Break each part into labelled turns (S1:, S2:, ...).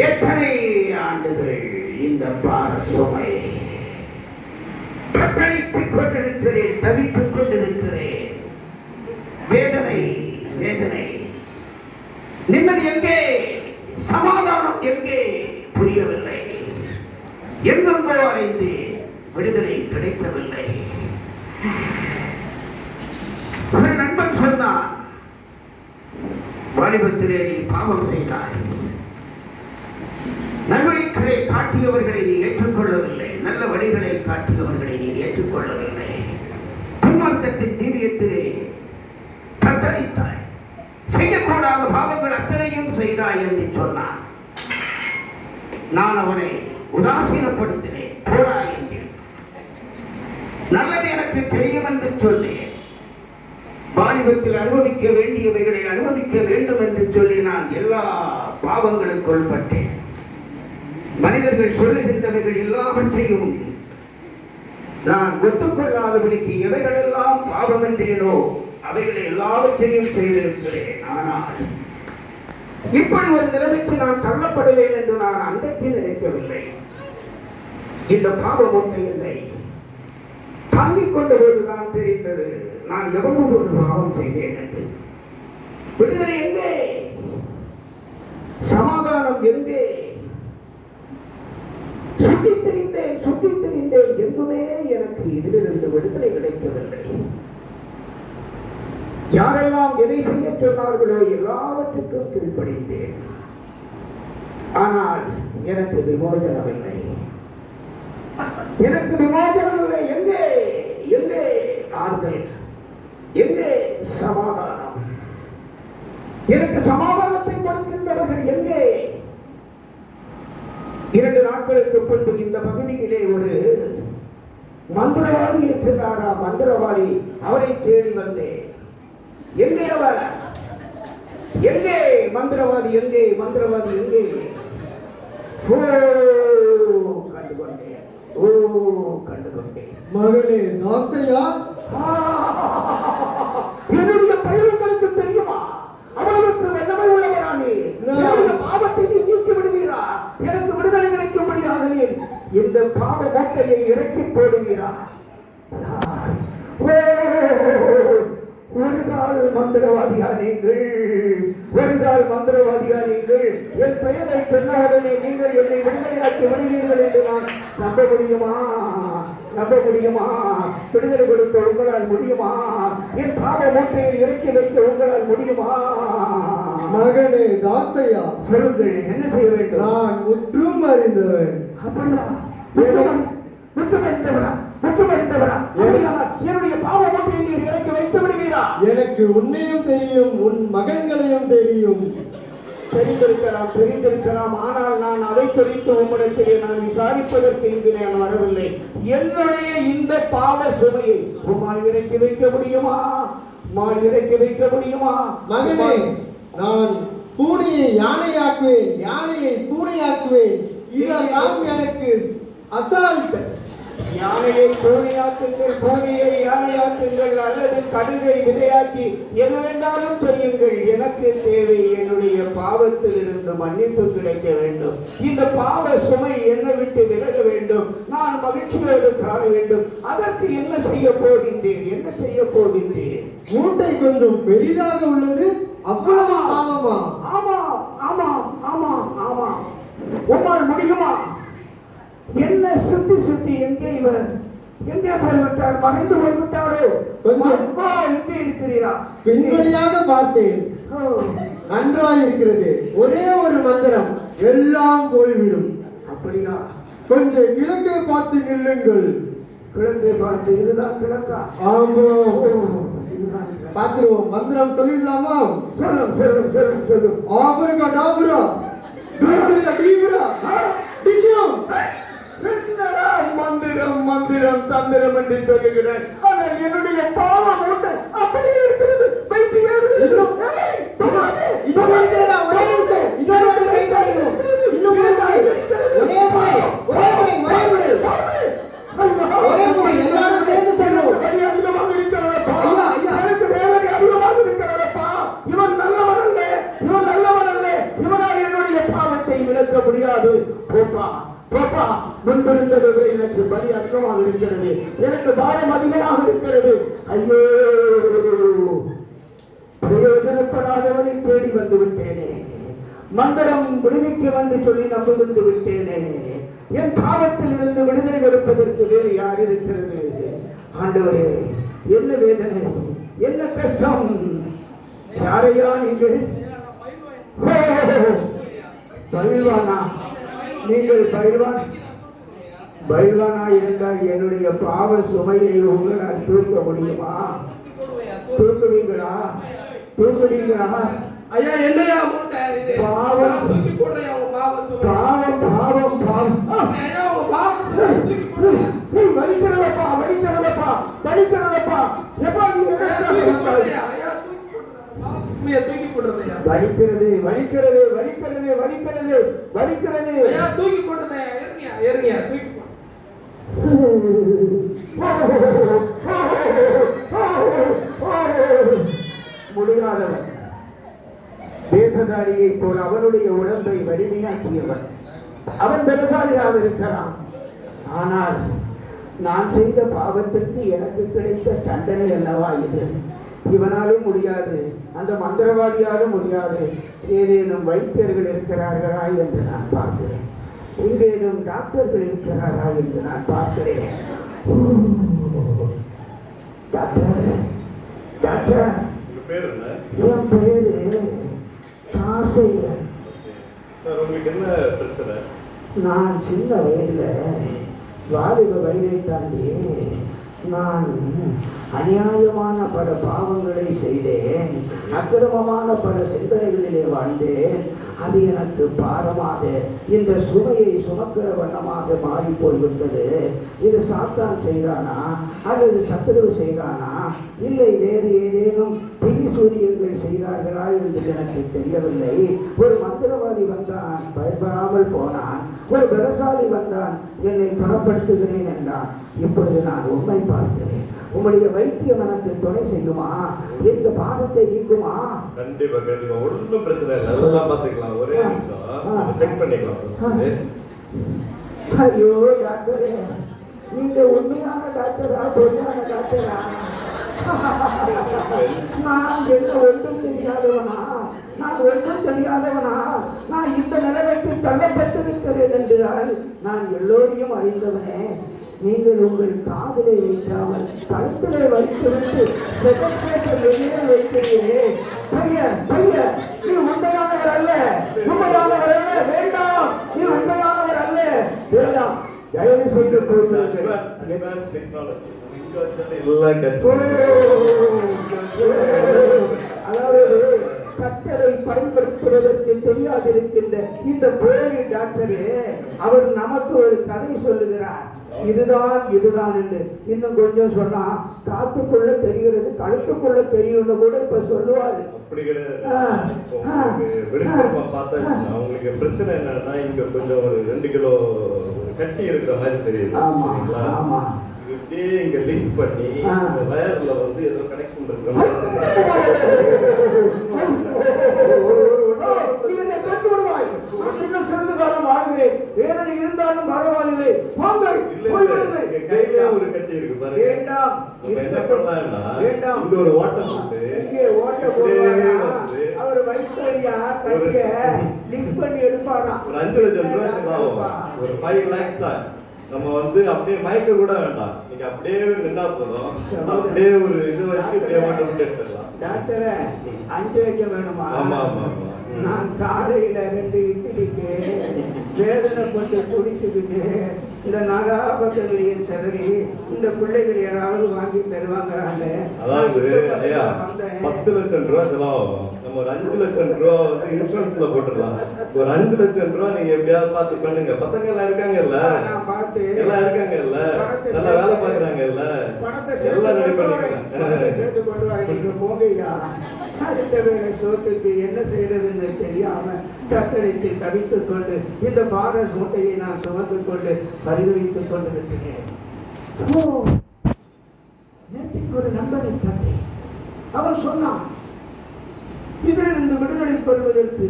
S1: எத்தனை ஆண்டுகள் இந்த பார சுமை தத்தளித்துக் கொண்டிருக்கிறேன், தவித்துக் கொண்டிருக்கிறேன். வேதனை வேதனை. நிம்மதி எங்கே, சமாதானம் எங்கே புரியவில்லை. எங்கெங்கோ அடைந்து விடுதலை கிடைக்கவில்லை. ஒரு நண்பன் சொன்னான், வாலிபத்திலே நீ பாவம் செய்தாய், நல்வழிகளை காட்டியவர்களை நீ ஏற்றுக்கொள்ளவில்லை, நல்ல வழிகளை காட்டியவர்களை நீ ஏற்றுக்கொள்ளவில்லை, துன்மார்க்கத்தின் ஜீவியத்திலே தத்தளித்தாய், செய்யக்கூடாத பாவங்கள் அத்தனையும் செய்தாய் என்று சொன்னான். நான் அவனை உதாசீனப்படுத்தினேன், போடா என்றேன். நல்லது எனக்கு தெரியும் என்று சொன்னேன். வாலிபத்தில் அனுபவிக்க வேண்டியவைகளை அனுபவிக்க வேண்டும் என்று சொல்லி நான் எல்லா பாவங்களுக்குள் பட்டேன். மனிதர்கள் சொல்லுகின்றவைகள் எல்லாவற்றையும் நான் ஒத்துக்கொள்ளாதபடிக்கு எவைகளெல்லாம் பாவம் என்றேனோ அவைகளை எல்லாவற்றையும் செய்திருக்கிறேன். ஆனால் இப்படி ஒரு நிலைமைக்கு நான் தள்ளப்படுவேன் என்று நான் அன்றைக்கு நினைக்கவில்லை. இந்த பாவம் ஒன்றை என்னை தாங்கிக் கொண்ட போதுதான் தெரிந்தது நான் எவ்வளவு ஒரு பாவம் செய்தேன் என்று. விடுதலை எங்கே, சமாதானம் எங்கே? சுற்றித் திரிந்தேன், எங்குமே எனக்கு இதிலிருந்து விடுதலை கிடைக்கவில்லை. யாரெல்லாம் எதை செய்ய சொன்னார்களோ எல்லாவற்றுக்கும் கீழ்ப்படிந்தேன். ஆனால் எனக்கு விமோசனமில்லை, எனக்கு விமோசனமில்லை. எங்கே எங்கே ஆறுதல், எங்கே சமாதானம்? எனக்கு சமாதானத்தை கொடுக்கின்றவர்கள் எங்கே? 2 நாட்களுக்கு முன்பு இந்த பகுதியிலே ஒரு மந்திரவாதி இருக்கிறாரா, மந்திரவாதி, அவரை தேடி வந்தேன். எங்கே அவர்? எங்கே மந்திரவாதி? எங்கே மந்திரவாதி? எங்கே? கண்டுகொண்டேன், கண்டுகொண்டேன்.
S2: மகனே தாசையா,
S1: என்னுடைய பெயர் உங்களுக்கு தெரியுமா? அவளுக்கு வல்லமை உள்ளவரானே, பாவத்தை நீக்கி விடுவீரா? எனக்கு விடுதலை கிடைக்க முடியாது. இந்த பாவ மூட்டையை இறக்கி போடுவீரா? ஒரு நாள் மந்திரவாதியா நீங்கள், ஒரு நாள் மந்திரவாதியா நீங்கள், என் பெயரை சொன்னவுடனே நீங்கள் என்னை விடுதலையாக்கி விடுவீர்கள் என்று நான் நம்ப முடியுமா? நம்ப முடியுமா? விடுதலை கொடுக்க உங்களால் முடியுமா? என் பாவ மூட்டையை இறக்கி வைக்க உங்களால் முடியுமா?
S2: மகனே தாசையா,
S1: சொல்லுங்கள், என்ன செய்ய வேண்டும்?
S2: நான் முற்றும் அறிந்தவன்.
S1: அப்படியா? என்னுடைய பாவ மூட்டையை நீர் இறக்கி வைத்து விடுவீரா?
S2: எனக்கு உன்னையும் தெரியும், உன் மகன்களையும் தெரியும்.
S1: தெரிந்திருக்கலாம். ஆனால் நான் அதை குறித்து உம்மிடத்திலே நான் விசாரிப்பதற்கு இங்கு நான் வரவில்லை. என்னுடைய இந்த பாவ சுமையை உம்மால் இறக்கி வைக்க முடியுமா? இறக்கி வைக்க முடியுமா?
S2: மகனே, நான் பூனையை யானையாக்குவேன், யானையை பூனையாக்குவேன். இதெல்லாம் எனக்கு அசால்ட்.
S1: யானையை பூனையாக்குங்கள், பூனையை யானையாக்குங்கள், அல்லது கடுகை விதையாக்கி எது வேண்டாலும் செய்யுங்கள். எனக்கு தேவை என்னுடைய பாவத்தில் இருந்து மன்னிப்பு கிடைக்க வேண்டும். இந்த பாவ சுமை என்னை விட்டு விலக வேண்டும். நான் மகிழ்ச்சியோடு காண வேண்டும். அதற்கு என்ன செய்ய போகின்றேன்? என்ன செய்ய போகின்றேன்?
S2: மூட்டை கொஞ்சம் பெரிதாக உள்ளது, அவ்வளவு பாவமா?
S1: ஆமா ஆமா ஆமா ஆமா. உம்மால் முடியுமா? என்ன சுத்தி எங்கே இவர்? எங்கே போய்விட்டார்? மறைந்து போய்விட்டாரோ? கொஞ்சம் எங்கே இருக்கிறீரா?
S2: பின்வழியாக பார்த்தேன், நன்றாய் இருக்கிறது. ஒரே ஒரு மந்திரம், எல்லாம் போய்விடும்.
S1: அப்படியா?
S2: கொஞ்சம் கிழக்கை பார்த்து நில்லுங்கள்.
S1: கிழக்கை பார்த்து? இதுதான் கிழக்கா?
S2: ஆமா, பார்த்துருவோம். மந்திரம் சொல்லிடலாமா?
S1: சொல்லும்.
S2: ஆபரகா டாபரா, டூபரகா டீபரா, டிஷம்.
S1: மந்திரம் தந்திரம் என்று சொல்லுகிறேன். ஆனால் என்னுடைய பாவம் அப்படியே இருக்கிறது.
S2: ஒரே முறை எல்லாரும் சேர்ந்து சொல்லுவோம்.
S1: அதிகமாக இருக்கிறதப்பா, எனக்கு வேலை அதிகமாக இருக்கிறதப்பா. இவன் நல்லவன் அல்ல, இவன் நல்லவன் அல்ல, இவனால் என்னுடைய பாவத்தை விளக்க முடியாது. போப்பா போப்பா, முன்பிருந்தவர்கள் எனக்கு பலி அதிகமாக இருக்கிறது, எனக்கு பாரம் அதிகமாக இருக்கிறது. ஐயோ, பிரயோஜனப்படாதவனை தேடி வந்து விட்டேனே, மந்திரம் விடுவிக்க வந்து சொல்லி நம்பிவிட்டு விட்டேனே. என் பாவத்தில் இருந்து விடுதலை கொடுப்பதற்கு வேறு யார் இருக்கிறது? ஆண்டவரே, என்ன வேதனை, என்ன கஷ்டம். யாரையா நீங்கள்? பயில்வானா? நீங்கள் பயில்வானா இருந்தால் என்னுடைய பாவ சுமையை உங்களால் தூக்க முடியுமா? தூக்குவீங்களா? தூக்குவீங்களா?
S3: ஐயா, என்னையா
S1: பாவம் பாவம் பாவம் பாவம். வலிக்கிறதப்பா, வலிக்கிறதப்பா, வலிக்கிறதப்பா. எப்பா நீங்க வலிக்கிறது, வலிக்கிறது, வலிக்கிறது, வலிக்கிறது, வலிக்கிறது.
S3: தூக்கி போடுறேன். இறங்கியா தூக்கி
S1: முடியாதவன், தேசதாரியை போல் அவனுடைய உடம்பை வலிமையாக்கியவன். அவன் பலசாலியாக இருக்கிறான். ஆனால் நான் செய்த பாவத்திற்கு எனக்கு கிடைத்த தண்டனை அல்லவா இது? இவனாலும் முடியாது, அந்த மந்திரவாதியாலும் முடியாது. ஏதேனும் வைத்தியர்கள் இருக்கிறார்களா என்று நான் பார்க்கிறேன். எங்கேனும் டாக்டர்கள் இருக்கிறாரா என்று நான் பார்க்கிறேன். டாக்டர், டாக்டர், என் பேரு காசையன்.
S4: உங்களுக்கு என்ன பிரச்சனை?
S1: நான் சின்ன வயதுல வாலிப வயதை தாண்டி நான் அநியாயமான பல பாவங்களை செய்தேன், அக்கிரமமான பல சிந்தனைகளிலே வாழ்ந்தேன். அது எனக்கு பாரமாக, இந்த சுமையை சுமக்கிற வண்ணமாக மாறி போய்விட்டது. இது சாத்தான் செய்தானா அல்லது சத்துருவு செய்தானா, இல்லை வேறு ஏதேனும் பிரி சூரியங்கள் செய்தார்களா என்று எனக்கு தெரியவில்லை. ஒரு மந்திரவாதி வந்தான், பயப்படாமல் போனான். ஒரு பலசாலி வந்தான், என்னை குணப்படுத்துகிறேன் என்றான். இப்பொழுது நான் உண்மை பார்க்கிறேன். உங்களுடைய வைத்தியம் எனக்கு துணை செய்யுமா? இந்த பாவத்தை நீக்குமா?
S4: கண்டிப்பா கண்டிப்பா, ஒன்றும் பிரச்சனை இல்லை, நல்லா பார்த்துக்கலாம். ஒரே நிமிஷம் செக் பண்ணிக்கலாம்.
S1: ஐயோ டாக்டரே, நீங்க உண்மையான டாக்டரா பொய்யான டாக்டரா? நான் என்ன ஒன்றும் தெரியாதவனா? நான் ஒன்றும் தெரியாதவனா? நான் இந்த நிலைமைக்கு தள்ளப்பட்டிருக்கிறேன் என்றால் நான் எல்லோரையும் அறிந்தவனே. நீங்கள் உங்கள் காதிலே வைக்காமல் கழுத்திலே வைத்துவிட்டு செகண்டேட்டர் வெளியே வைக்கிறீரே. பையன் பையன், நீ உண்மையானவர் அல்ல, உண்மையானவர் அல்ல, வேண்டாம், நீ உண்மையானவர் அல்ல, வேண்டாம். தயவு செய்து போகிறீர்கள். அதாவது கட்டளை பயன்படுத்துவதற்கு தெரியாதிருக்கின்ற இந்த போலி டாக்டரே, அவர் நமக்கு ஒரு கதை சொல்லுகிறார். இதுதான் இதுதான் என்று. இன்னும் கொஞ்சம் சொன்னா காத்துக்குள்ள தெரிகிறது, கழுத்துக்குள்ள தெரியும்னு கூட இப்ப சொல்லுவாரு.
S4: அப்படி கிடையாது. வெளிப்புறமா பார்த்தாச்சுன்னா உங்களுக்கு பிரச்சனை என்னன்னா, இங்க கொஞ்சம் ஒரு 2 கிலோ கட்டி இருக்கிற மாதிரி தெரியுது.
S1: ஆமா,
S4: இப்படியே இங்க லிங்க் பண்ணி இந்த வயர்ல வந்து ஏதோ கனெக்ஷன் இருக்கிற
S1: வேதனை இருந்தாலும் பரவாயில்லை,
S4: கையில ஒரு கட்டி இருக்கு பாருங்க.
S1: வேண்டாம்,
S4: என்ன பண்ணலாம்னா, இங்க ஒரு ஓட்டை போட்டு
S1: அவர் வயிற்று வழியா கைய லிங்க் பண்ணி எடுப்பாராம்.
S4: ஒரு 5 லட்சம் ரூபாய், ஒரு 5 lakhs தான். நம்ம வந்து அப்படியே மயக்க கூட வேண்டாம், நீங்க அப்படியே நின்னா போதும், அப்படியே ஒரு இது வச்சு அப்படியே ஓட்ட விட்டு எடுத்துடலாம்.
S1: டாக்டரே, 5 லட்சம் வேணுமா?
S4: ஆமா ஆமா ஆமா.
S1: நான் காலையில 2 இட்லிக்கு வேதனைப்பட்டு குடிச்சுக்கிட்டு இந்த நகாபத்திரியின் செலவி இந்த பிள்ளைகள் யாராவது வாங்கி தருவாங்க.
S4: அதாவது ஐயா, 10 லட்சம் ரூபாய் செலவாகும். நம்ம ஒரு 5 லட்சம் ரூபாய் வந்து இன்சூரன்ஸ்ல போட்டுடலாம். ஒரு 5 லட்சம் ரூபாய் நீங்க எப்படியாவது பார்த்து பண்ணுங்க. பசங்க எல்லாம் இருக்காங்கல்ல, எல்லாம் இருக்காங்கல்ல, நல்லா வேலை பாக்குறாங்கல்ல, எல்லாம் ரெடி பண்ணிக்கலாம்.
S1: சேர்த்து கொண்டு வர போகையா, அடுத்த வேலை சோத்துக்கு என்ன செய்யறதுன்னு தெரியாம தத்தரித்து தவித்துக் கொண்டு இந்த பாரஸ் மூட்டையை நான் சுமந்து கொண்டு பரிந்துரைத்துக் கொண்டிருக்கிறேன். நேற்றுக்கு ஒரு நண்பனை கண்டேன். அவன் சொன்னான், இதிலிருந்து விடுதலை கொள்வதற்கு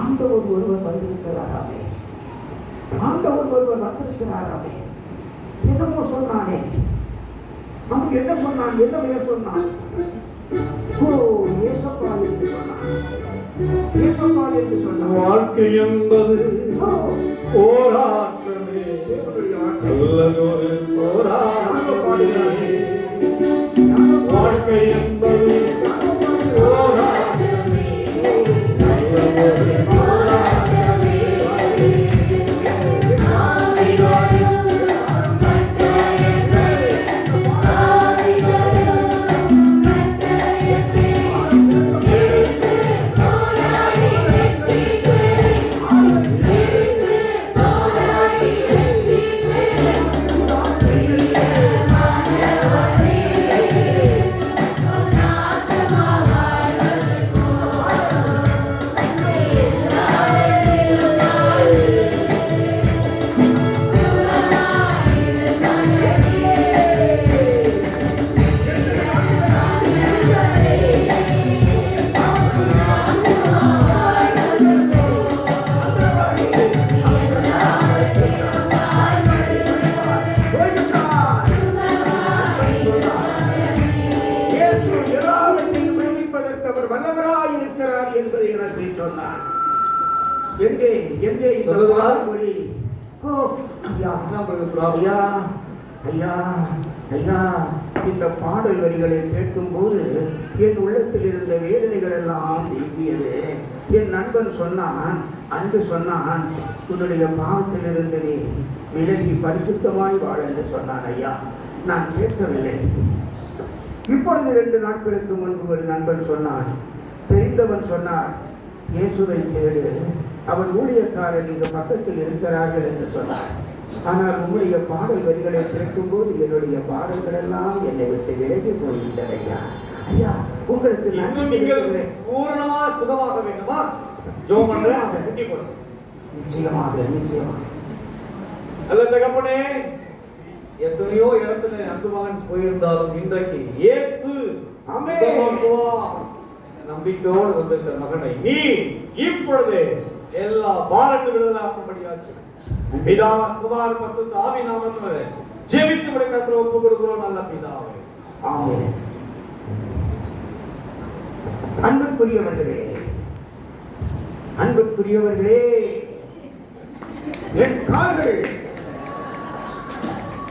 S1: ஆண்டவர் ஒருவர் வந்திருக்கிறாராமே, ஆண்டவர் ஒருவர் வந்திருக்கிறாராமே. என்னமோ சொன்னானே, அவன் என்ன சொன்னான், என்ன பெயர் சொன்னான்? ஓ, ஏசப்பா என்று சொன்னான், ஏசப்பா என்று சொன்னான்.
S2: வாழ்க்கை என்பது போராட்டமே, நல்லதொரு போராட்டமே. வாழ்க்கை என்பது போராட்டமே, நல்லதொரு போராட்டமே.
S1: என்பதை எனக்கு சொன்னார். எங்கே எங்கே இந்த மொழி? ஓ ஐயா ஐயா ஐயா ஐயா, இந்த பாடல் வரிகளை கேட்கும் போது என் உள்ளத்தில் இருந்த வேதனைகள் எல்லாம் நீங்கியது. என் நண்பன் சொன்னான், அன்று சொன்னான், உன்னுடைய பாவத்தில் இருந்து நீ விலகி பரிசுத்தமாய் வாழ என்று சொன்னான். ஐயா, நான் கேட்கவில்லை. இப்பொழுது 2 நாட்களுக்கு முன்பு ஒரு நண்பன் சொன்னான், தெரிந்தவன் சொன்னார், இயேசுவை தேடு, அவர் ஊழியக்காரர் இங்கு பக்கத்தில் இருக்கிறார்கள் என்று சொன்னார். ஆனால் உங்களுடைய பாடல் வரிகளை கேட்கும் போது என்னுடைய பாடல்கள் எல்லாம் என்னை விட்டு விலகி போய்விட்டது. ஐயா ஐயா, உங்களுக்கு
S2: பூரணமா சுகமாக வேண்டுமா?
S1: நிச்சயமாக நிச்சயமாக.
S2: அல்ல தகப்பனே, எத்தனையோ இடத்துல அன்பு மகன் போயிருந்தாலும் இன்றைக்கு இயேசு நம்பிக்கையோடு வந்திருக்கிற மகனை நீ இப்பொழுது எல்லா பாரத்து விடுதலாக்கும்படியாச்சு. பிதா குமார் மற்றும் ஆவி நாமத்தினாலே ஜெபித்து கர்த்தரை ஒப்புக் கொடுக்கிறோம். நல்ல பிதாவே,
S1: ஆமென். அன்புக்குரியவர்களே, அன்புக்குரியவர்களே, என் கால்கள்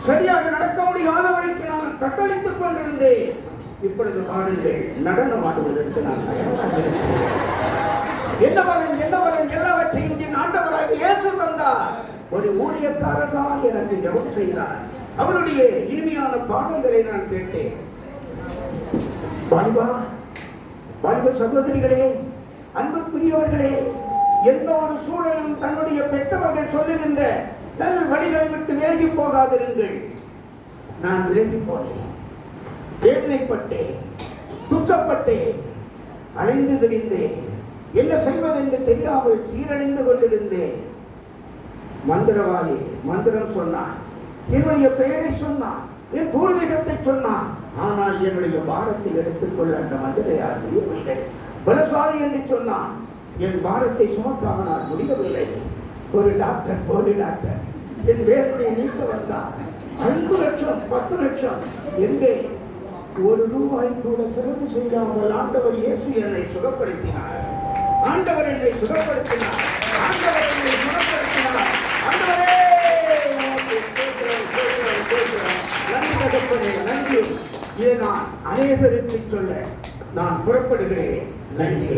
S1: சரியாக நடக்க முடியாதவனுக்கு நான் தத்தளித்துக் கொண்டிருந்தேன். இப்பொழுது பாருங்கள், நடனம் ஆடுவதற்கு நான் என்ன பலன், என்ன பலன்? எல்லாவற்றையும் என் ஆண்டவராக இயேசு தந்தார். ஒரு ஊழியக்காரர் தான் எனக்கு ஜெபம் செய்தார். அவருடைய இனிமையான பாடல்களை நான் கேட்டேன். வாலிப சகோதரிகளே, அன்புக்குரியவர்களே, எந்த ஒரு சூழலும் தன்னுடைய பெற்றவர்கள் சொல்லுகின்ற நல் வழிகளை விட்டு விலகி போகாதிருங்கள். நான் விலகி போனேன், வேதனைப்பட்டேன், துக்கப்பட்டேன், அலைந்து திரிந்தேன், என்ன செய்வதென்று தெரியாமல் சீரழிந்து கொண்டிருந்தேன். மந்திரவாதி மந்திரம் சொன்னான், என்னுடைய பெயரை சொன்னான், என் பூர்வீகத்தை சொன்னான். ஆனால் என்னுடைய பாரத்தை எடுத்துக்கொள்ள அந்த மந்திரையார் முடியவில்லை. பலசாலி என்று சொன்னான், என் பாரத்தை சுமக்காம நான் முடியவில்லை. ஒரு டாக்டர், போலி டாக்டர், என் வேதனையை நீக்க வந்தார். 5 லட்சம் 10 லட்சம் எங்கே? ₹1 கூட செலவு செய்யாமல் ஆண்டவர் இயேசு என்னை சுகப்படுத்தினார். ஆண்டவர் என்னை சுகப்படுத்தினார். ஆண்டவர் என்னை சுகப்படுத்தினார். ஆண்டவரே, நன்றி தகப்பனே, நன்றி. இதை நான் அநேகருக்கு சொல்ல நான் புறப்படுகிறேன். நன்றி.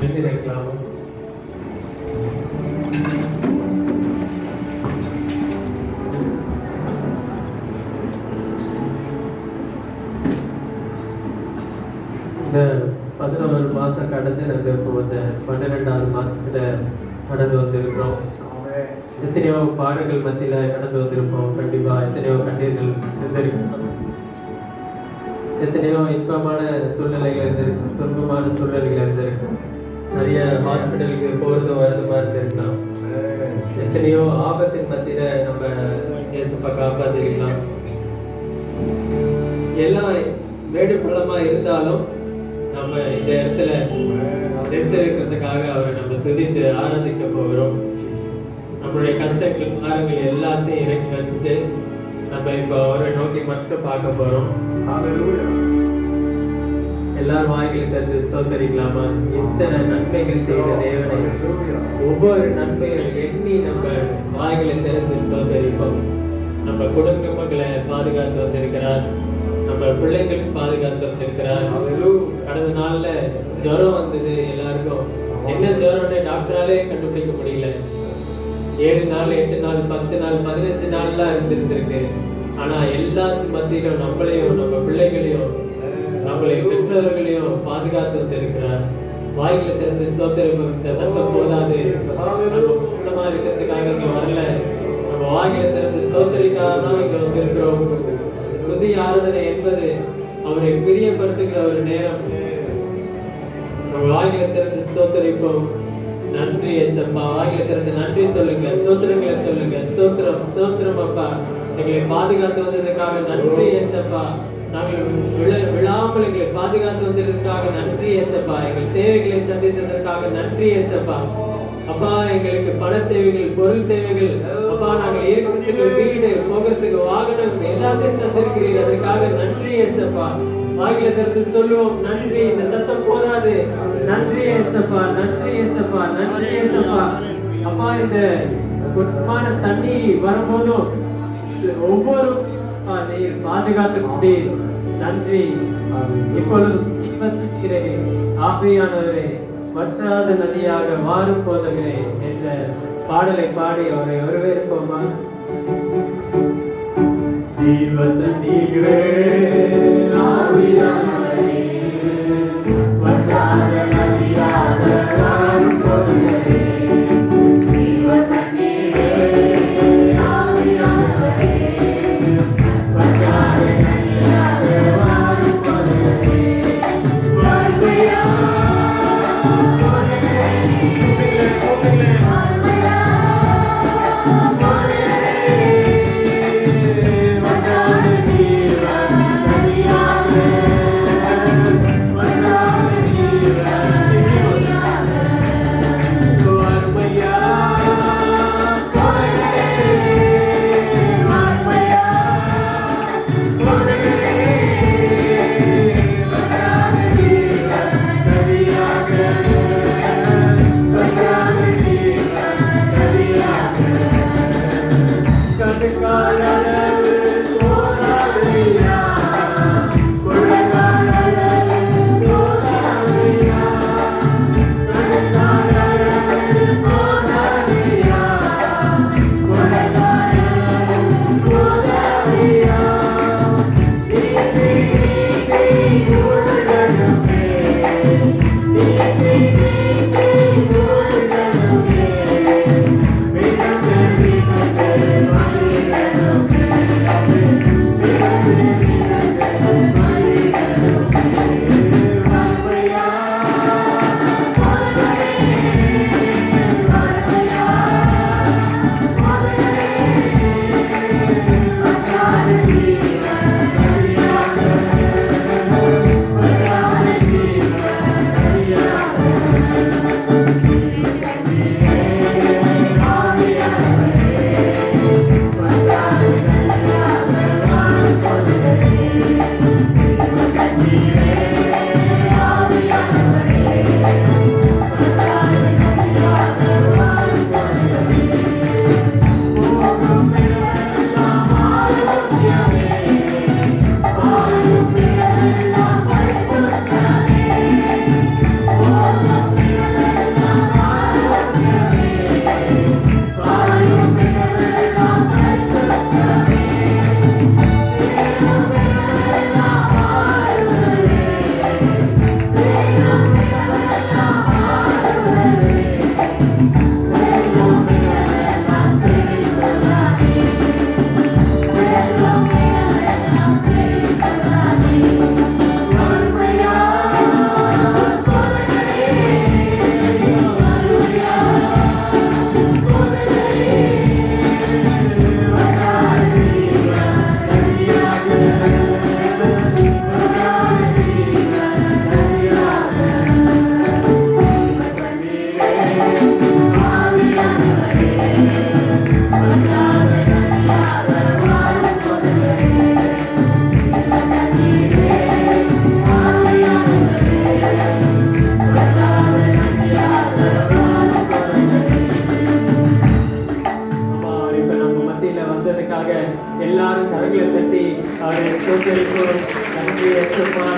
S5: எழுதியிருக்கலாம். இந்த 11 மாசம் கடந்து நாங்கள் இப்போ இந்த 12வது மாசத்துல கடந்து வந்திருக்கிறோம். எத்தனையோ பாடல்கள் மத்தியில கடந்து வந்திருப்போம். கண்டிப்பா எத்தனையோ கண்ணீர்கள் இருந்திருக்கோம். எத்தனையோ இன்பமான சூழ்நிலைகள் இருந்திருக்கும், துன்பமான சூழ்நிலைகள் இருந்திருக்கும். நிறைய ஹாஸ்பிட்டலுக்கு போறதும் வரதுமா இருந்திருக்கலாம். எத்தனையோ ஆபத்தின் மத்தியில நம்ம ஏசப்பா காப்பாத்திருக்கலாம். எல்லாம் மேடு பள்ளமா இருந்தாலும் நம்ம இந்த இடத்துல நிறுத்திருக்கிறதுக்காக அவரை நம்ம துதித்து ஆராதிக்க போகிறோம். நம்மளுடைய கஷ்டங்கள் பாரங்கள் எல்லாத்தையும் இறக்கி வச்சுட்டு நம்ம இப்போ அவரை நோக்கி மட்டும் பார்க்க போறோம். எல்லாரும் வாய்களை தந்து ஸ்தோத்தரிக்கலாமா? இத்தனை நன்மைகள் செய்த தேவனை ஒவ்வொரு நன்மைகள் எண்ணி நம்ம வாய்களை திறந்து ஸ்தோத்தரிப்போம். நம்ம குடும்பங்களை பாதுகாத்து வந்திருக்கிறார், நம்ம பிள்ளைங்களுக்கு பாதுகாத்து வந்திருக்கிறார். கடந்த நாள்ல ஜுரம் வந்தது எல்லாருக்கும். என்ன ஜுரம்னு டாக்டராலே கண்டுபிடிக்க முடியல. 7 நாள் 8 நாள் 10 நாள் 15 நாள்லாம் இருந்திருக்கு. ஆனா எல்லாத்துக்கும் மத்தியிலும் நம்மளையும் நம்ம பிள்ளைகளையும் நம்மளை பெற்றவர்களையும் பாதுகாத்து வந்திருக்கிறார். வாய்களை திறந்து ஸ்தோத்திரம். இந்த சத்தம் போதாது, நம்ம கூட்டமா இருக்கிறதுக்காக இங்க வரல. நம்ம வாய்களை திறந்து ஸ்தோத்திரிக்காக தான் இங்க வந்திருக்கிறோம். துதி ஆராதனை என்பது அவரை பிரியப்படுத்துகிற ஒரு நேரம். நம்ம வாய்களை திறந்து ஸ்தோத்திரிப்போம். நன்றி ஏசப்பா. வாய்களை திறந்து நன்றி சொல்லுங்க, ஸ்தோத்திரங்களை சொல்லுங்க. ஸ்தோத்திரம் ஸ்தோத்திரம் அப்பா. எங்களை பாதுகாத்து வந்ததுக்காக நன்றி ஏசப்பா. நாங்கள் விழாமல் எங்களை பாதுகாத்து வந்ததற்காக நன்றி ஏசப்பா. எங்கள் தேவைகளை சந்தித்ததற்காக நன்றி ஏசப்பா. அப்பா, எங்களுக்கு பண தேவைகள், பொருள் தேவைகள், அப்பா நாங்கள் இருக்கிறதுக்கு வீடு, போகிறதுக்கு வாகனம் எல்லாத்தையும் தந்திருக்கிறீர். அதற்காக நன்றி ஏசப்பா. வாயில திறந்து சொல்லுவோம் நன்றி. இந்த சத்தம் போதாது. நன்றி ஏசப்பா, நன்றி ஏசப்பா, நன்றி ஏசப்பா. அப்பா, இந்த குற்றமான தண்ணி வரும்போதும் ஒவ்வொரு நீர் பாதுகாத்து நன்றி. இப்பொழுது ஆவியானவரே, வற்றாத நதியாக மாறும் போதவரே என்ற பாடலை பாடி அவரை வரவேற்போமா? ஜீவன் நீரே ஆவியானவரே, வற்றாத நதியாக மாறும் போதவரே. ஜீவன் நீரே ஆவியானவரே, வற்றாத நதியாக மாறும் போதவரே. வாழ்வையா Yeah.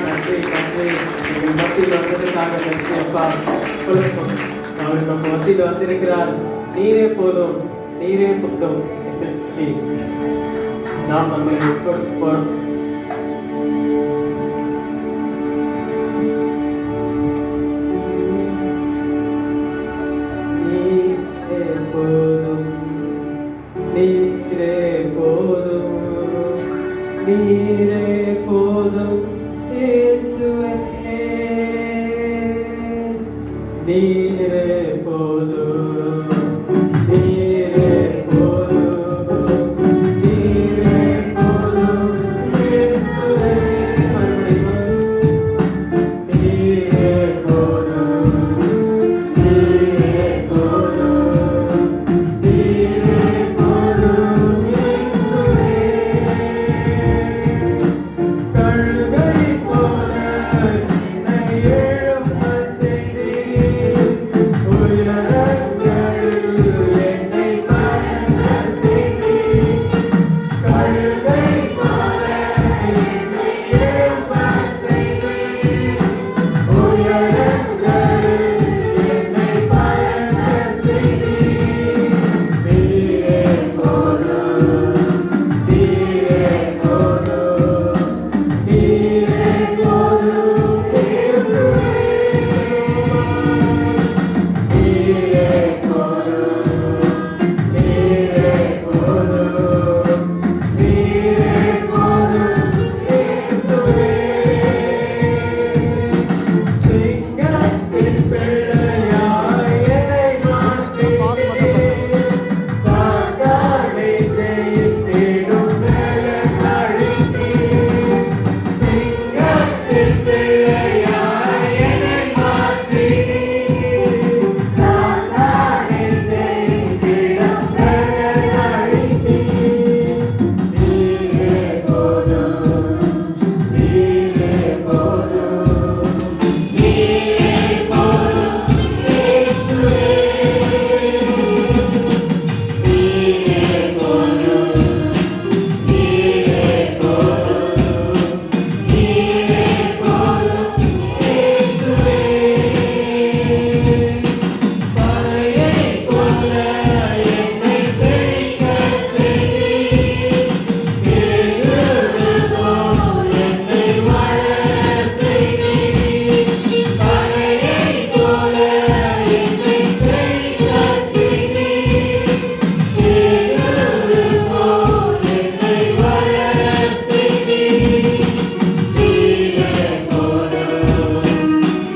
S5: நன்றி நன்றி எங்கள் மத்தியில் வந்ததுக்காக நன்றி அப்பா. சொல்லுங்க அவர் நம்ம மத்தியில் வந்திருக்கிறார். நீரே போதும் நீரே போதும் என்று சொல்லி நாம் நம்மை போறோம். நீரே போதும் நீரே போதும் இயேசுவே நீரே போதும் நீரே போதும் நீரே போதும் இயேசுவே நீரே போதும் நீரே போதும் நீரே போதும் இயேசுவே கழுகை போல என்னை எழும்பச் செய்தீர். உயரங்களில் என்னை பறக்கச் செய்தீர். கழுகை போல என்னை எழும்பச் செய்தீர். உயரங்களில் என்னை பறக்கச் செய்தீர். நீரே போதும் நீரே போதும் நீரே போதும் இயேசுவே நீரே போதும் நீரே போதும் நீரே போதும் இயேசுவே சிங்கத்தின் பிள்ளையாய் என்னை மாற்றினீர். சாத்தானை ஜெயித்திடும் பலன் அளித்தீர். சிங்கத்தின் பிள்ளையாய் என்னை மாற்றினீர். சாத்தானை ஜெயித்திடும் பலன் அளித்தீர். நீரே போதும் நீரே போதும் நீரே போதும் இயேசுவே நீரே போதும் நீரே போதும் நீரே போதும் இயேசுவே பறையைப் போல என்னை செழிக்கச் செய்தீர். கேதுரு போல் என்னை வளரச் செய்தீர். பறையைப் போல என்னை செழிக்கச் செய்தீர். கேதுரு போல் என்னை வளரச் செய்தீர். நீரே போதும்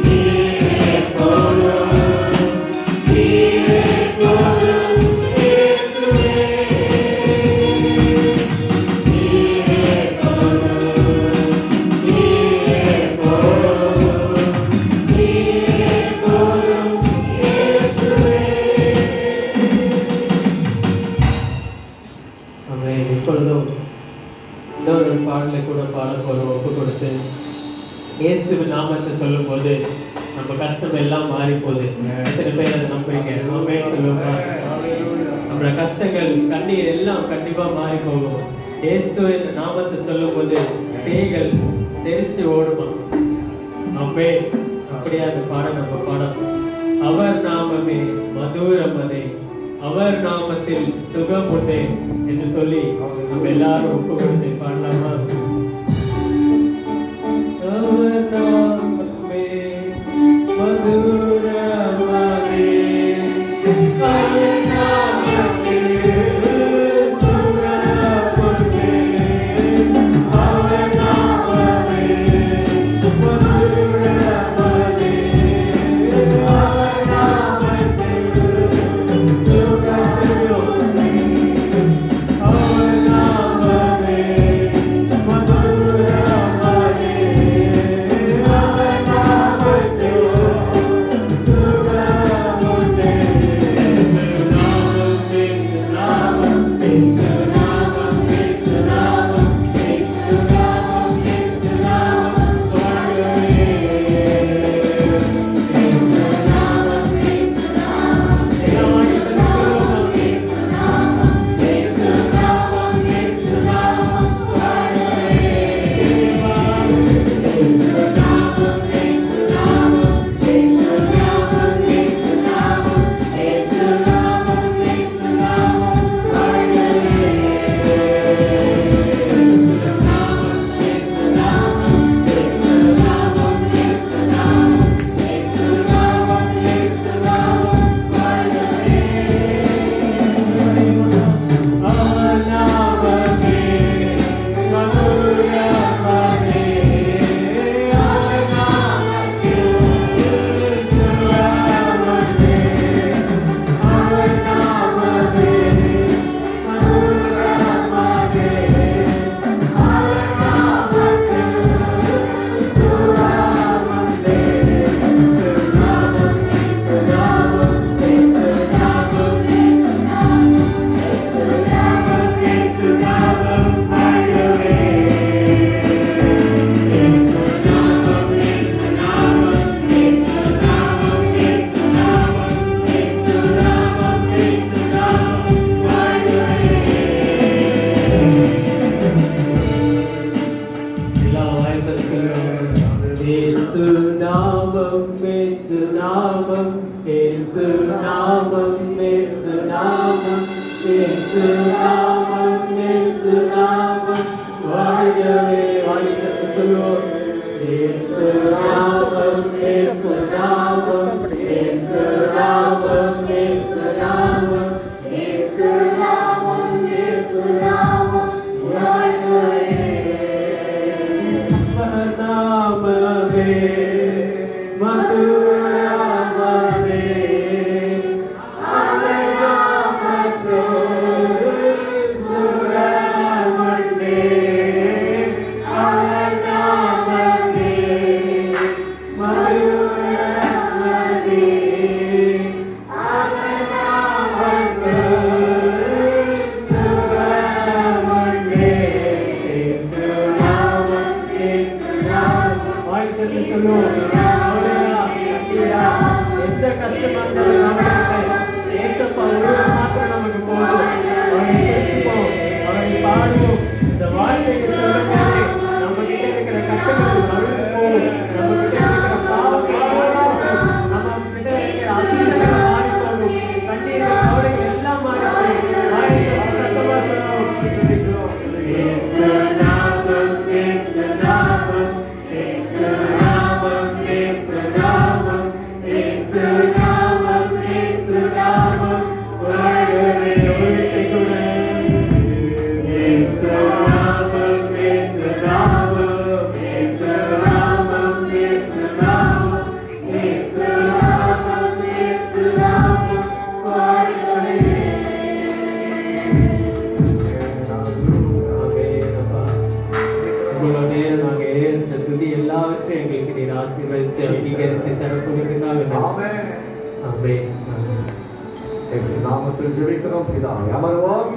S5: நீரே போதும் நீரே போதும் இயேசுவே நீரே போதும் நீரே போதும் நீரே போதும் இயேசுவே. அவன் இப்பொழுதும் இன்னொரு பாடலை கூட பாட போகிறோம். ஒப்பு கொடுத்து இயேசுவின் நாமத்தை சொல்லும்போது நம்ம கஷ்டம் எல்லாம் மாறி போகுது. எத்தனை பேர் அதை நம்புறீங்க? ஆமென் சொல்லுங்க. நம்மளோட கஷ்டங்கள் கண்ணீர் எல்லாம் கண்டிப்பா மாறி போகும். இயேசுவின் நாமத்தை சொல்லும்போது பேய்கள் தெரிச்சு ஓடுமா? அப்பே அப்படியே அந்த பாடம் நம்ம பாடம். அவர் நாமமே மதுரமதே அவர் நாமத்தில் சுகம் உண்டே என்று சொல்லி நம்ம எல்லாரும் ஒப்பு கொடுத்து பாடலாமா? அவர் நாமமே மதுரமதே அவர் நாமத்தில் சுகம் உண்டே அவர் நாமமே மதுரமதே அவர் நாமத்தில் சுகம் உண்டே அவர் நாமமே மதுரமதே இயேசுநாமம் இயேசுநாமம் இயேசுநாமம் இயேசுநாமம் இயேசுநாமம் இயேசுநாமம் வாழ்கவே வாழ்க சொல்லுவோம் இயேசுநாமம் இயேசுநாமம் இயேசுநாமம் இயேசுநாமம்
S6: இயேசுநாமம் இயேசுநாமம் வாழ்கவே
S5: நாமமே மதுராமமே அமராமத்தோ சுரமண்டே அமராமமே மதுராமமே அமராமத்தோ சுரமண்டே இயேசுநாமம் இயேசுநாமம் வாழ்த்துக்கள் சொல்லுவோம் எந்த கஷ்டமா இருந்தாலும் ஏசப்பா ஒருவர் மாத்திரம் நமக்கு போதும் அவனை பேசுவோம் அவனை பாடுவோம் இந்த வாழ்க்கைக்கு சொல்லும்போது நம்ம கிட்ட இருக்கிற கஷ்டங்கள் மறந்து போகும் நம்ம கிட்ட இருக்கிற பாவங்கள் நம்ம கிட்ட இருக்கிற அசுத்தங்களை மாறி போகும் கண்ணீர்கள் கவலைகள் எல்லாம் மாறி போகும் வாழ்க்கை சத்தமா சொல்லுவோம் இயேசுநாமம் இயேசுநாமம் இயேசுநாமம் இயேசுநாமம் இயேசுநாமம் இயேசுநாமம் வாழ்கவே ஒளிர்த்துக் இயேசுநாமம் இயேசுநாமம் இயேசுநாமம் இயேசுநாமம் இயேசுநாமம் இயேசுநாமம் வாழ்கவே இவ்வளவு நேரமாக இந்த துதி எல்லாவற்றையும் எங்களுக்கு நீர் ஆசீர்வதித்து அங்கீகரித்து தரப்படுவதற்காக
S2: ஆமென்.
S5: ஆமென்.
S2: இயேசு நாமத்தில் ஜெபிக்கிறோம் பிதாவே. அமர்வோம்.